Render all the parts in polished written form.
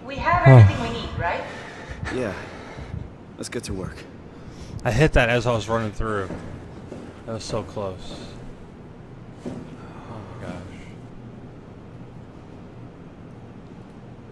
We have everything we need, right? Yeah. Let's get to work. I hit that as I was running through. That was so close. Oh my gosh.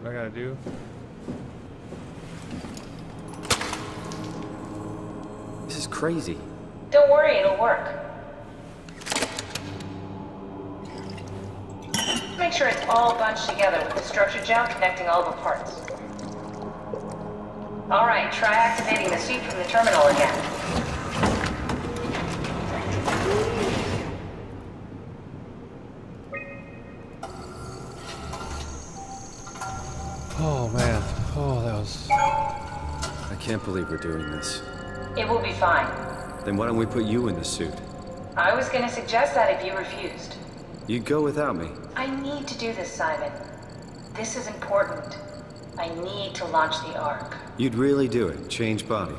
What I gotta do? This is crazy. Don't worry, it'll work. Make sure it's all bunched together with the structure gel connecting all the parts. Alright, try activating the suit from the terminal again. Oh man. Oh, that was... I can't believe we're doing this. It will be fine. Then why don't we put you in the suit? I was gonna suggest that if you refused. You'd go without me. I need to do this, Simon. This is important. I need to launch the Ark. You'd really do it? Change body?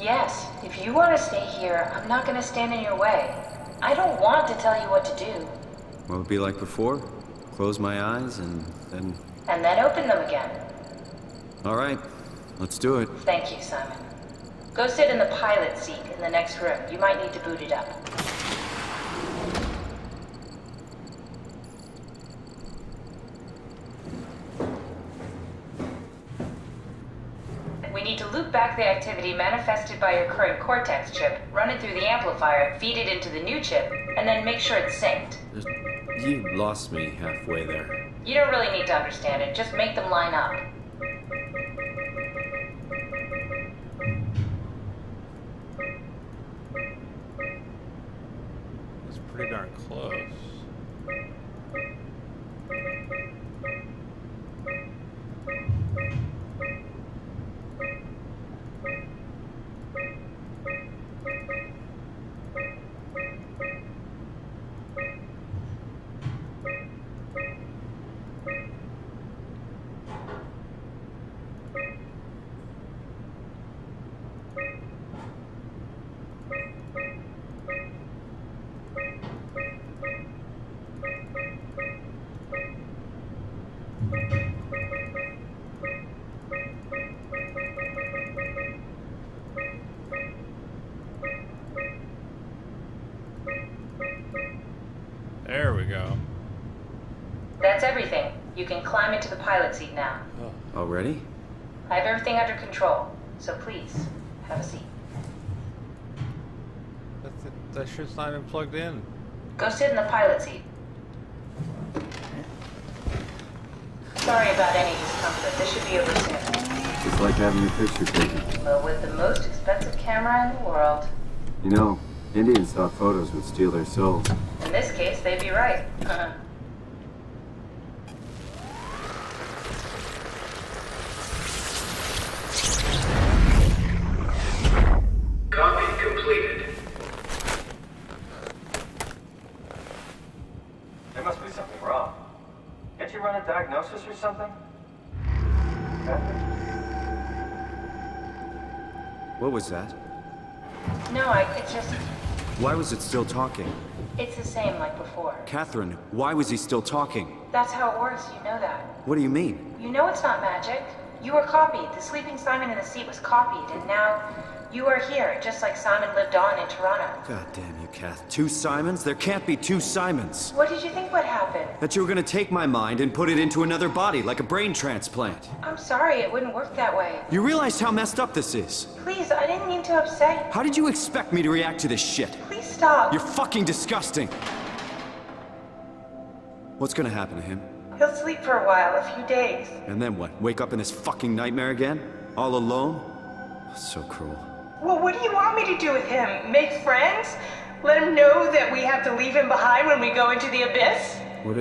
Yes, if you want to stay here, I'm not gonna stand in your way. I don't want to tell you what to do. What would it be like before? Close my eyes and then... And then open them again. Alright, let's do it. Thank you, Simon. Go sit in the pilot seat in the next room. You might need to boot it up. We need to loop back the activity manifested by your current Cortex chip, run it through the amplifier, feed it into the new chip, and then make sure it's synced. You lost me halfway there. You don't really need to understand it, just make them line up. It's pretty darn close. There we go. That's everything. You can climb into the pilot seat now. Already? I have everything under control, so please, have a seat. That shit's not even plugged in. Go sit in the pilot seat. Sorry about any discomfort. This should be over soon. It's like having your picture taken. Well, with the most expensive camera in the world. You know, Indians thought photos would steal their souls. In this case, they'd be right. Copy completed. There must be something wrong. Can't you run a diagnosis or something? What was that? No, it's just... Why was it still talking? It's the same like before. Catherine, why was he still talking? That's how it works, you know that. What do you mean? You know it's not magic. You were copied. The sleeping Simon in the seat was copied, and now you are here, just like Simon lived on in Toronto. God damn you, Kath. 2 Simons? There can't be 2 Simons. What did you think would happen? That you were gonna take my mind and put it into another body, like a brain transplant. I'm sorry, it wouldn't work that way. You realize how messed up this is? Please, I didn't mean to upset you. How did you expect me to react to this shit? Please stop. You're fucking disgusting. What's gonna happen to him? He'll sleep for a while, a few days. And then what? Wake up in this fucking nightmare again? All alone? So cruel. Well, what do you want me to do with him? Make friends? Let him know that we have to leave him behind when we go into the abyss? What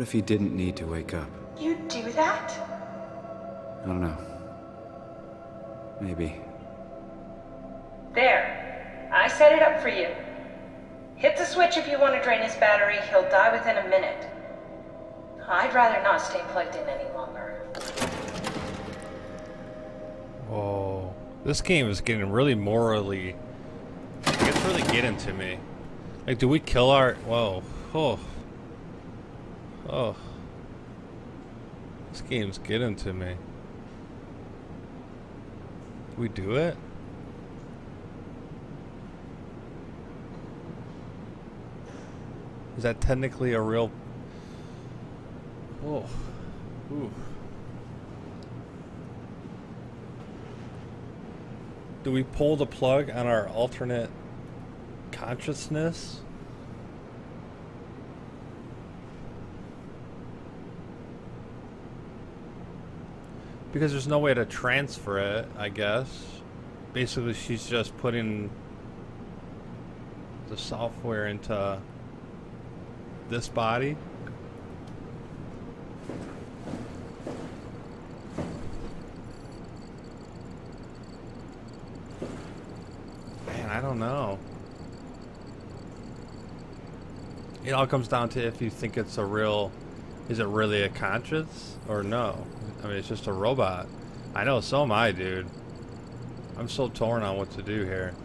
if he didn't need to wake up? You'd do that? I don't know. Maybe. There. I set it up for you. Hit the switch if you want to drain his battery. He'll die within a minute. I'd rather not stay plugged in any longer. Whoa. This game is getting really morally... It's really getting to me. Like, do we kill our... Whoa. Oh. Oh. This game's getting to me. Can we do it? Is that technically a real... Oh. Ooh. Do we pull the plug on our alternate consciousness? Because there's no way to transfer it, I guess. Basically, she's just putting the software into this body. Man, I don't know. It all comes down to if you think it's a real... Is it really a conscience or no? I mean, it's just a robot. I know, so am I, dude. I'm so torn on what to do here.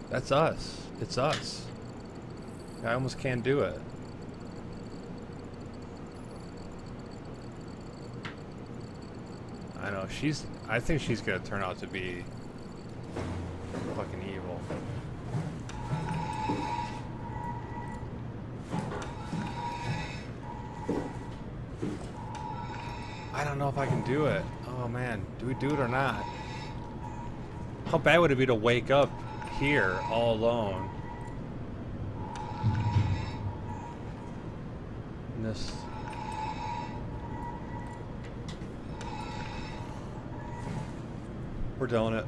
That's us. It's us. I almost can't do it. I know, I think she's gonna turn out to be fucking evil. I don't know if I can do it. Oh man, do we do it or not? How bad would it be to wake up here all alone? In this... We're doing it.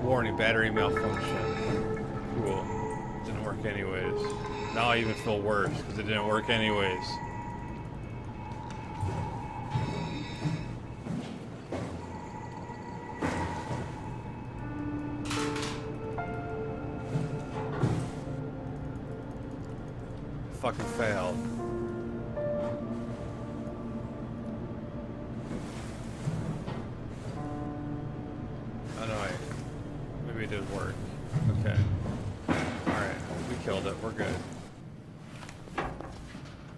Warning, battery malfunction. Cool. Didn't work anyways. Now I even feel worse because it didn't work anyways. Fucking failed. Oh no, wait. Maybe it did work. Okay. Alright, we killed it. We're good.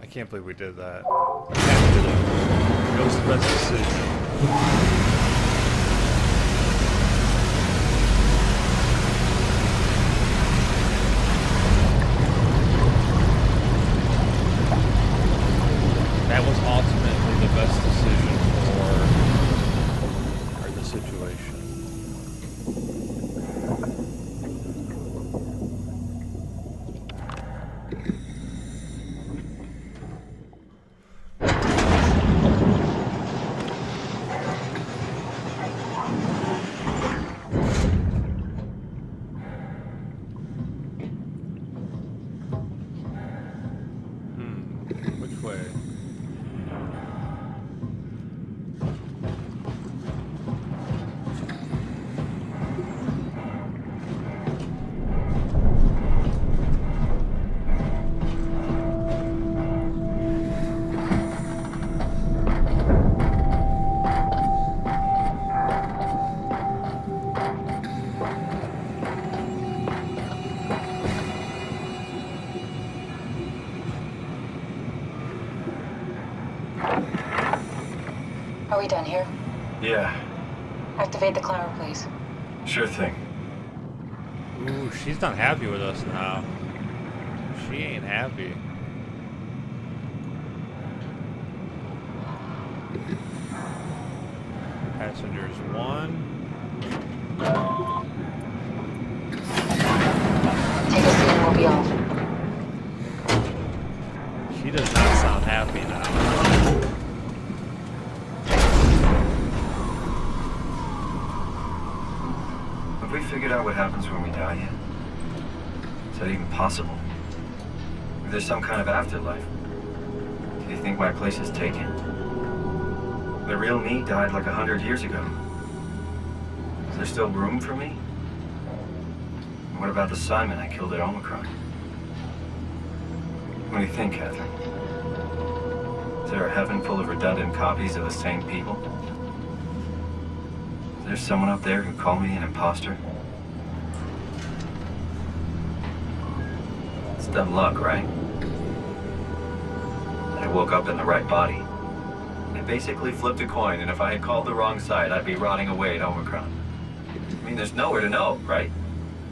I can't believe we did that. I can't believe it. It was the best decision. That was ultimately the best decision for the situation. Which way? Are we done here? Yeah, Activate the climber, please. sure thing. Ooh, she's not happy with us now. She ain't happy. Passengers 1. Take a seat and we'll be off. She does not sound happy now. Have we figured out what happens when we die yet? Is that even possible? If there's some kind of afterlife, do you think my place is taken? The real me died like 100 years ago. Is there still room for me? And what about the Simon I killed at Omicron? What do you think, Catherine? Is there a heaven full of redundant copies of the same people? There's someone up there who called me an imposter. It's dumb luck, right? I woke up in the right body. I basically flipped a coin, and if I had called the wrong side, I'd be rotting away at Omicron. I mean, there's nowhere to know, right?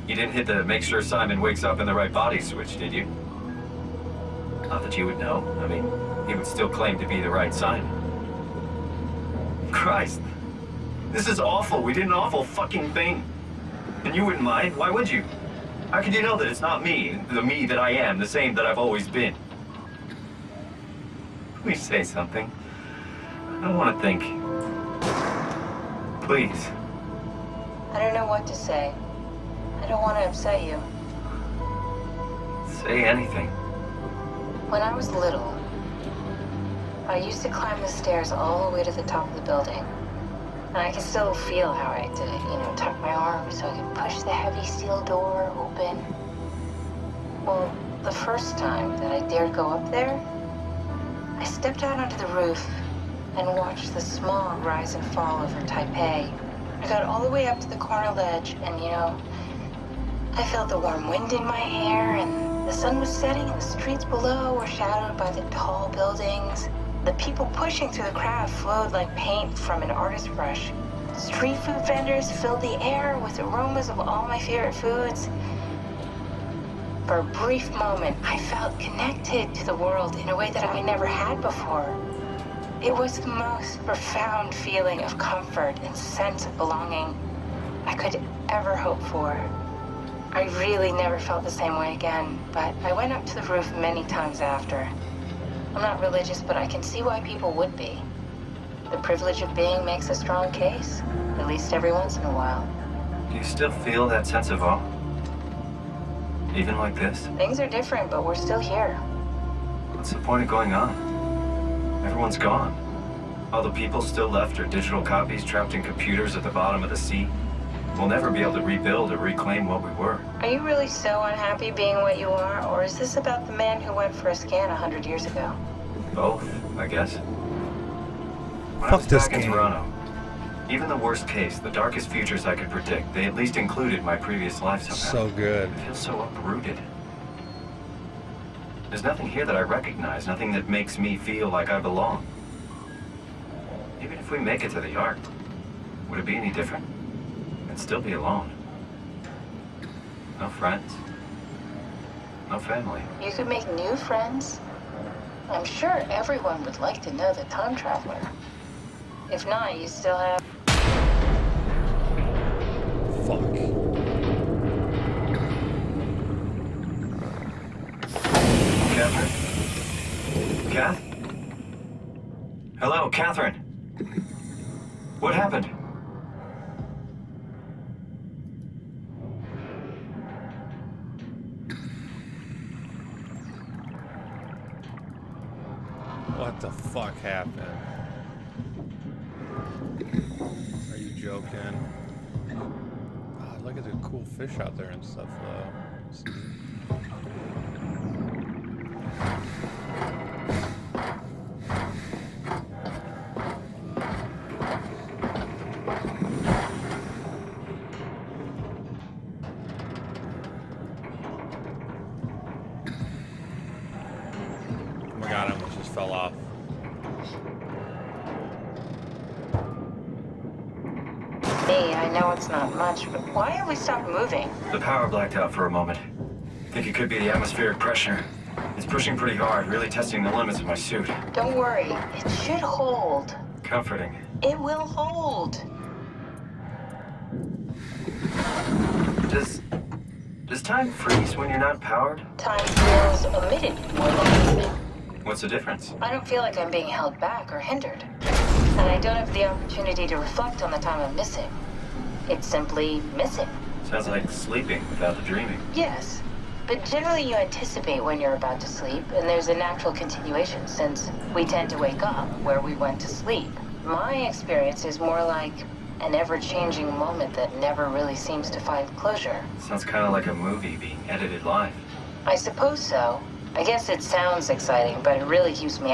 You didn't hit the make sure Simon wakes up in the right body switch, did you? Not that you would know. I mean, he would still claim to be the right Simon. Christ. This is awful. We did an awful fucking thing. And you wouldn't mind. Why would you? How could you know that it's not me, the me that I am, the same that I've always been? Please say something. I don't want to think. Please. I don't know what to say. I don't want to upset you. Say anything. When I was little, I used to climb the stairs all the way to the top of the building. And I can still feel how I had to, tuck my arms so I could push the heavy steel door open. Well, the first time that I dared go up there, I stepped out onto the roof and watched the smog rise and fall over Taipei. I got all the way up to the corner ledge and, I felt the warm wind in my hair and the sun was setting and the streets below were shadowed by the tall buildings. The people pushing through the crowd flowed like paint from an artist's brush. Street food vendors filled the air with aromas of all my favorite foods. For a brief moment, I felt connected to the world in a way that I never had before. It was the most profound feeling of comfort and sense of belonging I could ever hope for. I really never felt the same way again, but I went up to the roof many times after. I'm not religious, but I can see why people would be. The privilege of being makes a strong case, at least every once in a while. Do you still feel that sense of awe? Even like this? Things are different, but we're still here. What's the point of going on? Everyone's gone. All the people still left are digital copies trapped in computers at the bottom of the sea. We'll never be able to rebuild or reclaim what we were. Are you really so unhappy being what you are, or is this about the man who went for a scan 100 years ago? Both, I guess. When I Fuck was this back in game. Toronto, even the worst case, the darkest futures I could predict, they at least included my previous life somehow. So good. I feel so uprooted. There's nothing here that I recognize, nothing that makes me feel like I belong. Even if we make it to the Ark, would it be any different? I'd still be alone. No friends. No family. You could make new friends. I'm sure everyone would like to know the time traveler. If not, you still have... Fuck. Catherine? Kath? Hello, Catherine. What happened? What the fuck happened? Are you joking? God, look at the cool fish out there and stuff, though. Oh my god, I almost just fell off. Me, I know it's not much, but why have we stopped moving? The power blacked out for a moment. Think it could be the atmospheric pressure. It's pushing pretty hard, really testing the limits of my suit. Don't worry, it should hold. Comforting. It will hold. Does time freeze when you're not powered? Time feels omitted more than moving. What's the difference? I don't feel like I'm being held back or hindered. And I don't have the opportunity to reflect on the time I'm missing. It's simply missing. Sounds like sleeping without the dreaming. Yes, but generally you anticipate when you're about to sleep, and there's a natural continuation since we tend to wake up where we went to sleep. My experience is more like an ever-changing moment that never really seems to find closure. Sounds kind of like a movie being edited live. I suppose so. I guess it sounds exciting, but it really keeps me